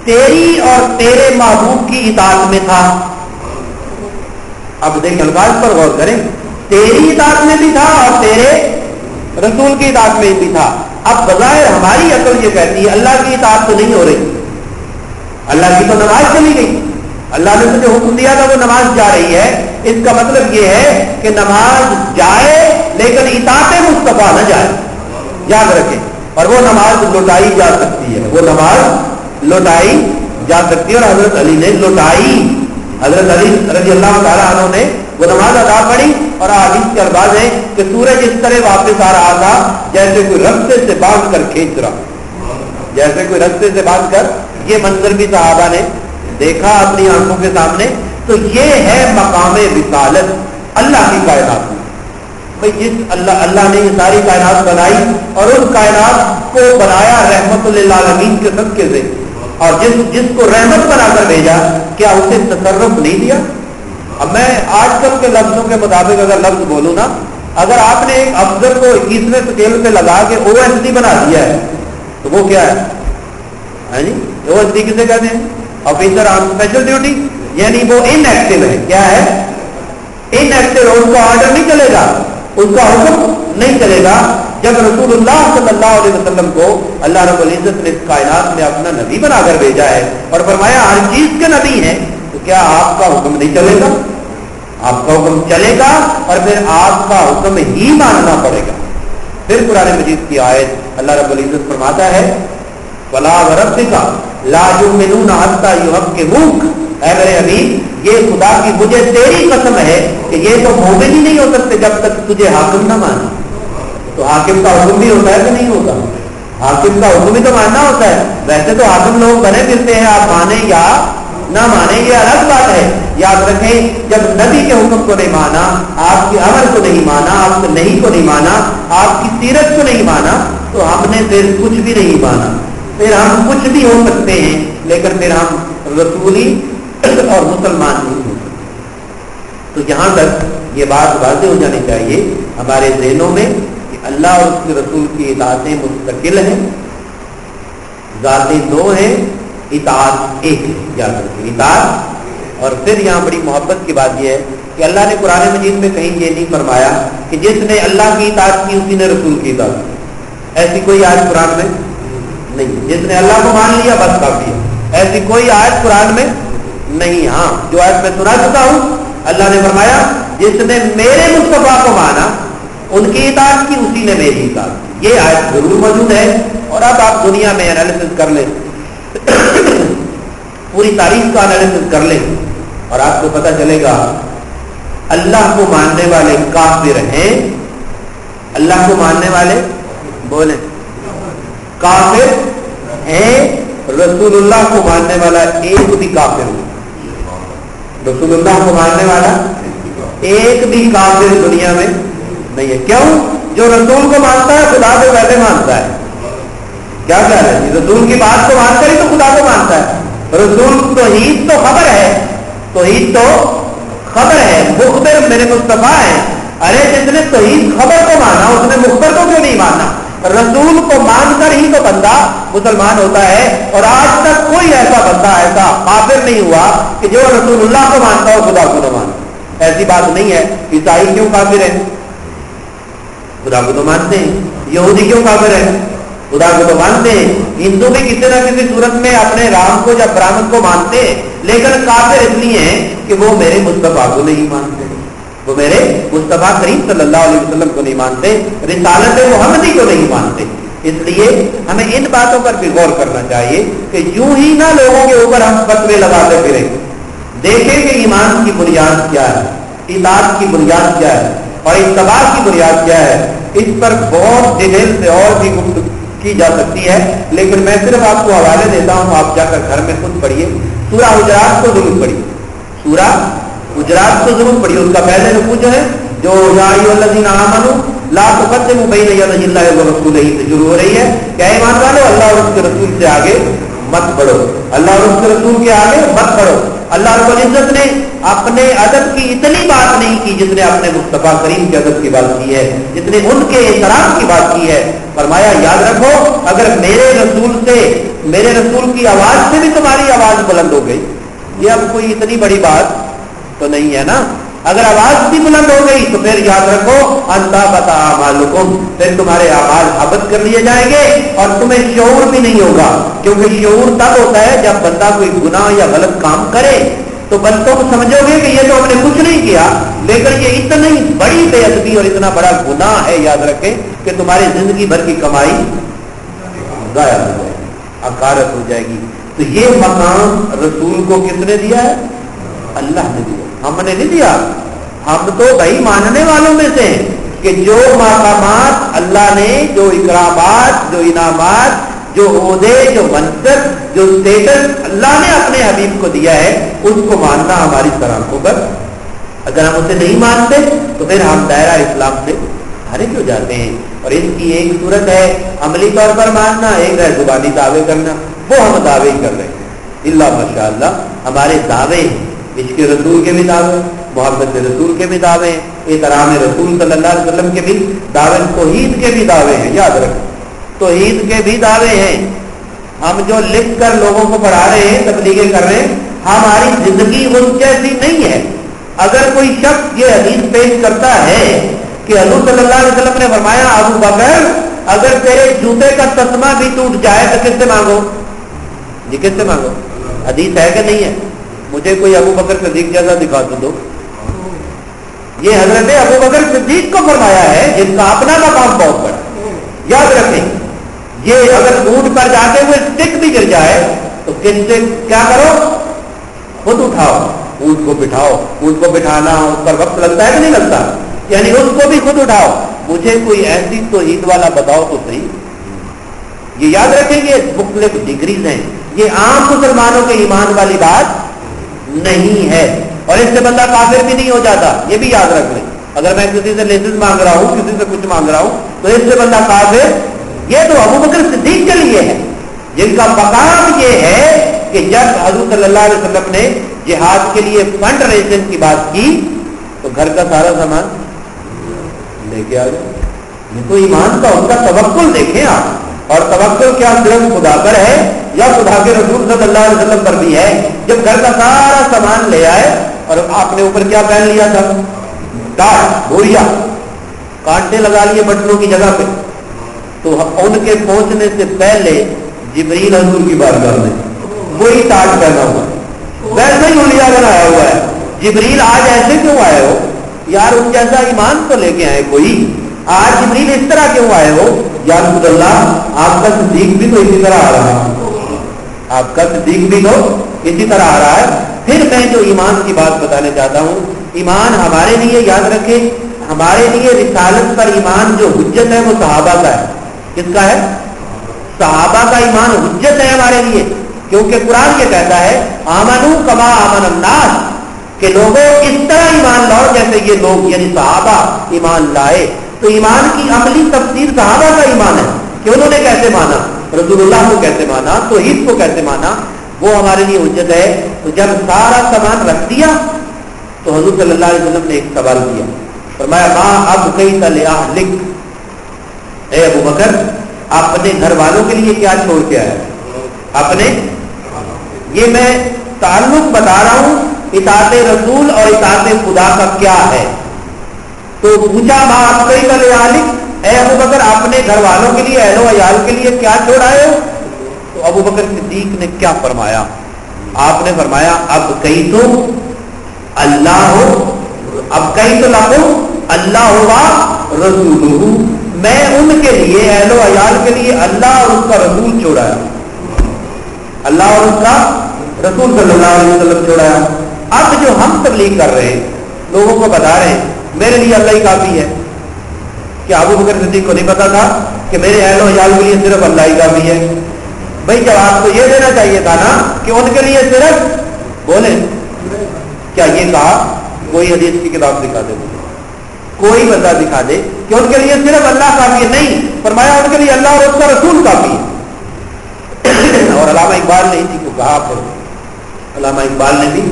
تیری اور تیرے محبوب کی اطاعت میں تھا. اب دیکھ الفاظ پر غور کریں, تیری اطاعت میں بھی تھا اور تیرے رسول کی اطاعت میں بھی تھا. اب بظاہر ہماری عقل یہ کہتی ہے اللہ کی اطاعت تو نہیں ہو رہی, اللہ کی تو نماز چلی گئی, اللہ نے تجھے حکم دیا تھا وہ نماز جا رہی ہے. اس کا مطلب یہ ہے کہ نماز جائے لیکن اطاعت مصطفیٰ نہ جائے, یاد رکھیں. اور وہ نماز لوٹائی جا سکتی ہے, وہ نماز لوٹائی جا سکتی ہے, اور حضرت علی نے لوٹائی. حضرت علی رضی اللہ تعالیٰ عنہ نے وہ نماز ادا پڑھی, اور حدیث کے الفاظ ہیں کہ سورج اس طرح واپس آ رہا تھا جیسے کوئی رستے سے باندھ کر کھینچ رہا, جیسے کوئی رستے سے باندھ کر. یہ منظر بھی صحابہ نے دیکھا اپنی آنکھوں کے سامنے. تو یہ ہے مقام رسالت اللہ کی کائنات میں. بھائی جس اللہ نے یہ ساری کائنات بنائی اور ان کائنات کو بنایا رحمت للعالمین کے صدقے سے, اور جس کو رحمت بنا کر بھیجا, کیا اسے تصرف نہیں دیا؟ اب میں آج کل کے لفظوں کے مطابق اگر لفظ بولوں نا, اگر آپ نے ایک افسر کو 21ویں سکیل پہ لگا کے OSD بنا دیا ہے تو وہ کیا ہے جی؟ OSD کسے کہتے ہیں؟ آفیسر آن اسپیشل ڈیوٹی, یعنی وہ ان ایکٹیو ہے. کیا ہے؟ In active. اس کا آرڈر نہیں چلے گا, اس کا حکم نہیں چلے گا. جب رسول اللہ صلی اللہ علیہ وسلم کو اللہ رب العزت نے اس کائنات میں اپنا نبی بنا کر بھیجا ہے اور فرمایا ہر چیز کے نبی ہیں, تو کیا آپ کا حکم نہیں چلے گا؟ آپ کا حکم چلے گا, اور پھر آپ کا حکم ہی ماننا پڑے گا. پھر قرآن مجید کی آیت اللہ رب العزت فرماتا ہے فلا وربک لا یؤمنون حتی یحکموک. اے میرے حبیب, یہ خدا کی مجھے تیری قسم ہے کہ یہ تو مومن ہی نہیں ہو سکتے جب تک تجھے حاکم نہ مانے. تو حاکم کا حکم بھی ہوتا ہے کہ نہیں ہوتا؟ حاکم کا حکم ہی تو ماننا ہوتا ہے. ویسے تو حاکم لوگ بنے پھرتے ہیں, آپ مانیں یا نہ مانیں یہ الگ بات ہے. یاد رکھیں, جب نبی کے حکم کو نہیں مانا, آپ کے امر کو نہیں مانا, آپ کے نہیں کو نہیں مانا, آپ کی سیرت کو نہیں مانا, تو ہم نے پھر کچھ بھی نہیں مانا. پھر ہم کچھ بھی ہو سکتے ہیں لیکن پھر ہم رسولی اور مسلمان نہیں ہو سکتے. تو یہاں تک یہ بات واضح ہو جانی چاہیے ہمارے ذہنوں میں کہ اللہ اور اس کے رسول کی اطاعتیں مستقل ہیں, ذاتیں دو ہیں, اطاعت ایک ہے. یاد رکھیں اطاعت. اور پھر یہاں بڑی محبت کی بات یہ ہے کہ اللہ نے قرآن مجید میں کہیں یہ نہیں فرمایا کہ جس نے اللہ کی اطاعت کی اسی نے رسول کی اطاعت کی. ایسی کوئی آیت قرآن میں نہیں. جس نے اللہ کو مان لیا بس کافی ہے, ایسی کوئی آیت قرآن میں نہیں. ہاں, جو آیت میں سنا چکا ہوں, اللہ نے فرمایا جس نے میرے مصطفیٰ کو مانا ان کی اطاعت کی اسی نے میری اطاعت کی. یہ آیت ضرور موجود ہے. اور اب آپ دنیا میں انالیسس کر لیں, پوری تاریخ کا انالیسس کر لیں, اور آپ کو پتہ چلے گا اللہ کو ماننے والے کافر ہیں. اللہ کو ماننے والے بولیں کافر ہیں. رسول اللہ کو ماننے والا ایک بھی کافر نہیں. رسول اللہ کو ماننے والا ایک بھی کافر دنیا میں نہیں ہے. کیوں؟ جو رسول کو مانتا ہے خدا کو پہلے مانتا ہے. کیا کہہ رہے ہیں؟ رسول کی بات کو مان کر ہی تو خدا کو مانتا ہے. رسول توحید تو خبر ہے, توحید تو خبر ہے, مخبر میرے مصطفیٰ ہیں. ارے جس نے توحید خبر کو مانا اس نے مخبر کو کیوں نہیں مانا؟ رسول کو مان کر ہی تو بندہ مسلمان ہوتا ہے. اور آج تک کوئی ایسا بندہ ایسا کافر نہیں ہوا کہ جو رسول اللہ کو مانتا ہو خدا کو نہ مانتا. ایسی بات نہیں ہے. عیسائی کیوں کافر ہے؟ خدا کو تو مانتے ہیں. یہودی کیوں کافر ہے؟ خدا کو تو مانتے ہیں. ہندو بھی کسی نہ کسی صورت میں اپنے رام کو یا برہمن کو مانتے ہیں, لیکن کافر اس لیے ہیں کہ وہ میرے مصطفیٰ کو نہیں مانتے, وہ میرے مصطفیٰ کریم صلی اللہ علیہ وسلم کو نہیں مانتے, رسالت محمدی کو نہیں مانتے. اس لیے ہمیں ان باتوں پر بھی غور کرنا چاہیے کہ یوں ہی نہ لوگوں کے اوپر ہم فتوے لگاتے پھریں. دیکھیں کہ ایمان کی بنیاد کیا ہے, اطاعت کی بنیاد کیا ہے, اور اتباع کی بنیاد کیا ہے. اس پر بہت ڈیٹیل سے اور بھی گفتگو کی جا سکتی ہے, لیکن میں صرف آپ کو حوالے دیتا ہوں. آپ جا کر گھر میں خود پڑھیے. سورہ حجرات کو ضرور پڑھیے, سورہ حجرات کو ضرور پڑھیے. اس کا پہلے رکوع جو ہے جو یا ایھا الذین آمنوا لا تقدموا بین یدی اللہ ورسولہ سے شروع ہو رہی ہے کہ اے ایمان والو اللہ اور اس کے رسول سے آگے مت بڑھو, اللہ اور اس کے رسول کے آگے مت بڑھو. اللہ رب العزت نے اپنے ادب کی اتنی بات نہیں کی جتنے اپنے مصطفیٰ کریم کے ادب کی بات کی ہے، جتنے ان کے احترام کی بات کی ہے. فرمایا یاد رکھو اگر میرے رسول کی آواز سے بھی تمہاری آواز بلند ہو گئی، یہ اب کوئی اتنی بڑی بات تو نہیں ہے نا. اگر آواز بھی بلند ہو گئی تو پھر یاد رکھو انتا بتا اعمالکم، پھر تمہارے اعمال ثابت کر لیے جائیں گے اور تمہیں شعور بھی نہیں ہوگا. کیونکہ شعور تب ہوتا ہے جب بندہ کوئی گناہ یا غلط کام کرے تو بندوں کو سمجھو گے کہ یہ تو ہم نے کچھ نہیں کیا، لیکن یہ اتنی بڑی بے ادبی اور اتنا بڑا گناہ ہے، یاد رکھیں کہ تمہاری زندگی بھر کی کمائی ضائع ہو جائے گی، اکارت ہو جائے گی. تو یہ مقام رسول کو کس نے دیا ہے؟ اللہ نے دیا، ہم نے نہیں دیا. ہم تو بھائی ماننے والوں میں سے ہیں کہ جو مقامات اللہ نے، جو اکرامات، جو انعامات، جو عہدے، جو منصب، جو اسٹیٹس اللہ نے اپنے حبیب کو دیا ہے اس کو ماننا ہماری طرح ہوگا. اگر ہم اسے نہیں مانتے تو پھر ہم دائرہ اسلام سے خارج ہو جاتے ہیں. اور اس کی ایک صورت ہے عملی طور پر ماننا، ایک ہے زبانی دعوے کرنا. وہ ہم دعوے ہی کر رہے ہیں. اللہ ماشاء اللہ ہمارے دعوے ہیں، عشق رسول کے بھی دعوے، محبت رسول کے بھی دعوے ہیں، احترام رسول صلی اللہ علیہ وسلم کے بھی دعوے، توحید کے بھی دعوے ہیں. یاد رکھیں توحید کے بھی دعوے ہیں. ہم جو لکھ کر لوگوں کو پڑھا رہے ہیں، تبلیغیں کر رہے ہیں، ہماری زندگی اس جیسی نہیں ہے. اگر کوئی شخص یہ حدیث پیش کرتا ہے کہ حضور صلی اللہ علیہ وسلم نے فرمایا ابو بکر اگر تیرے جوتے کا تسمہ بھی ٹوٹ جائے تو کس سے مانگو؟ جی کس سے مانگو؟ حدیث ہے کہ نہیں ہے؟ مجھے کوئی ابو بکر صدیق جیسا دکھا دو. یہ حضرت ابو بکر صدیق کو فرمایا ہے جن کا اپنا مقام بہت بڑا. یاد رکھیں یہ اگر اونٹ پر جاتے ہوئے اسٹک بھی گر جائے تو کس سے کیا کرو؟ خود اٹھاؤ، اونٹ کو بٹھاؤ. اونٹ کو بٹھانا اس پر وقت لگتا ہے کہ نہیں لگتا؟ یعنی اس کو بھی خود اٹھاؤ. مجھے کوئی ایسی توحید والا بتاؤ تو صحیح. یہ یاد رکھیں کہ مختلف ڈگریز ہیں. یہ عام مسلمانوں کے ایمان والی بات نہیں ہے اور اس سے بندہ کافر بھی نہیں ہو جاتا. یہ بھی یاد رکھ لیں. اگر میں کسی سے لائسنس مانگ رہا ہوں، کسی سے کچھ مانگ رہا ہوں تو اس سے بندہ کافر. یہ تو ابو بکر صدیق کے لیے ہے جن کا مقام یہ ہے کہ جب حضور صلی اللہ علیہ وسلم نے جہاد کے لیے فنڈ ریزن کی بات کی تو گھر کا سارا سامان لے کے آ گئے. یہ تو ایمان کا ان کا توکل دیکھیں آپ. اور توکل کیا صرف خدا پر ہے یا خدا کے رسول صلی اللہ علیہ وسلم پر بھی ہے؟ جب گھر کا سارا سامان لے آئے اور آپ نے اوپر کیا پہن لیا تھا؟ ٹاٹ، بوریا، کانٹے لگا لیے بٹنوں کی جگہ پہ، تو ان کے پہنچنے سے پہلے جبریل حضور کی بارگاہ میں وہی ٹاٹ پہنا ہوا ہے، ویسے ہی اولیا بنایا ہوا ہے. جبریل آج ایسے کیوں آئے ہو یار؟ ان جیسا ایمان تو لے کے آئے کوئی. آج جبریل اس طرح کیوں آئے ہو؟ یا رسول اللہ آپ کا صدیق بھی تو اسی طرح آ رہا ہے، آپ کا صدیق بھی تو اسی طرح آ رہا ہے. پھر میں جو ایمان کی بات بتانے چاہتا ہوں، ایمان ہمارے لیے یاد رکھیں ہمارے لیے رسالت پر ایمان جو حجت ہے وہ صحابہ کا ہے. کس کا ہے؟ صحابہ کا ایمان حجت ہے ہمارے لیے. کیونکہ قرآن یہ کہتا ہے آمنو کما آمن الناس، کہ لوگوں اس طرح ایمان لاؤ جیسے یہ لوگ یعنی صحابہ ایمان لائے. تو ایمان کی عملی تفسیر صحابہ کا ایمان ہے کہ انہوں نے کیسے مانا، رسول اللہ کو کیسے مانا، توحید کو کیسے مانا، وہ ہمارے لیے حجت ہے. تو جب سارا سامان رکھ دیا تو حضور صلی اللہ علیہ وسلم نے ایک سوال کیا. فرمایا ماں اب کئی لک، اے ابو بکر اپنے گھر والوں کے لیے کیا چھوڑ کے آیا؟ اپنے، یہ میں تعلق بتا رہا ہوں اطاعت رسول اور اطاعت خدا کا کیا ہے. تو پوچھا ماں اب کئی لک، اے ابو بکر اپنے گھر والوں کے لیے، اہل و عیال کے لیے کیا چھوڑ آئے ہو؟ تو ابو بکر صدیق نے کیا فرمایا؟ آپ نے فرمایا اب کئی تو اللہ ہو، اب کئی تو لاکھوں اللہ ہوگا رسول، میں ان کے لیے اہل و عیال کے لیے اللہ اور اس کا رسول چھوڑایا، اللہ اور اس کا رسول صلی اللہ علیہ وسلم چھوڑایا. اب جو ہم تبلیغ کر رہے ہیں لوگوں کو بتا رہے ہیں میرے لیے اللہ ہی کافی ہے. کیا ابو بکر صدیق کو نہیں پتا تھا کہ میرے اہل و عیال کے لیے صرف اللہ ہی کافی ہے؟ بھائی جواب تو یہ دینا چاہیے تھا نا کہ ان کے لیے صرف بولے. کیا یہ کہا؟ کوئی حدیث کی کتاب دکھا دے، کوئی بندہ دکھا دے کہ ان کے لیے صرف اللہ کافی ہے. نہیں، فرمایا ان کے لیے اللہ اور اس کا رسول کافی ہے. اور علامہ اقبال نے اسی کو کہا، علامہ اقبال نے بھی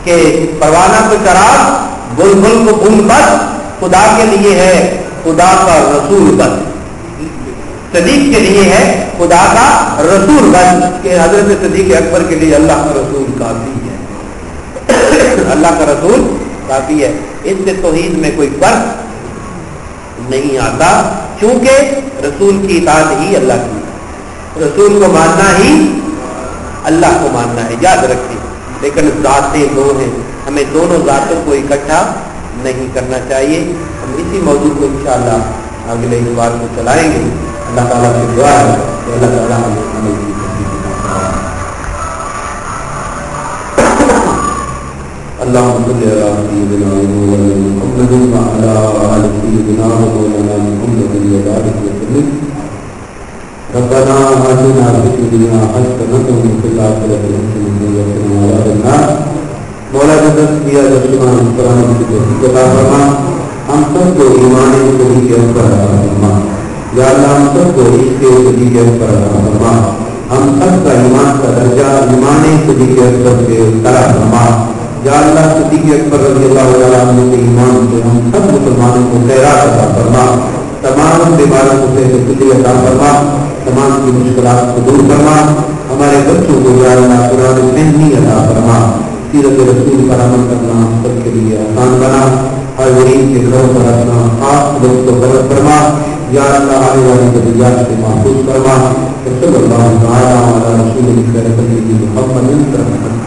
کہ پروانہ کو چراغ بلبل کو بن بس خدا کے لیے ہے خدا کا رسول بس، صدیق کے لیے ہے خدا کا رسول بس، کہ حضرت صدیق اکبر کے لیے اللہ کا رسول کافی ہے، اللہ کا رسول کافی ہے۔ اس سے توحید میں کوئی فرق نہیں آتا، کیونکہ رسول کی اطاعت ہی اللہ کی، رسول کو ماننا ہی اللہ کو ماننا ہے، یاد رکھیں۔ لیکن ذاتیں دو ہیں، ہمیں دونوں ذاتوں کو اکٹھا نہیں کرنا چاہیے۔ ہم اسی موضوع کو انشاءاللہ اگلے اتوار کو چلائیں گے۔ اللہ تعالیٰ سے دعا ہے کہ اللہ تعالیٰ ہمیں عمل کی توفیق عطا فرمائے۔ اللهم صل على سيدنا ومولانا محمد وعلى آل سيدنا ومولانا محمد وبارك وسلم۔ ربنا آتنا في الدنيا حسنة وفي الآخرة حسنة وقنا عذاب النار۔ مولا جنت کیا درشمان قرآن کی توفیق عطا فرما، ہم سب کو ایمان صحیح کے اوپر عطا فرما، یا اللہ ہم سب کو عشق صحیح کے اوپر عطا فرما، ہم سب کا ایمان کا درجہ ایمان صحیح کے اوپر سے طرح فرما، یا اللہ صدیق اکبر رضی اللہ تعالیٰ عنہ کے ایمان سے ہم سب مسلمانوں کو خیرات عطا فرما، تمام بیماروں سے کلی عطا فرما، تمام کی مشکلات کو دور فرما، ہمارے بچوں کو یا اللہ قرآن فہمی عطا فرما، سیرت رسول پر عمل کرنا ہم سب کے لیے آسان بنا، حاضرین کے گھروں پر اپنا خاص لوگ کو برت فرما، یا اللہ آنے والی ضروریات سے محفوظ فرما۔ صلی اللہ علیہ وسلم محمد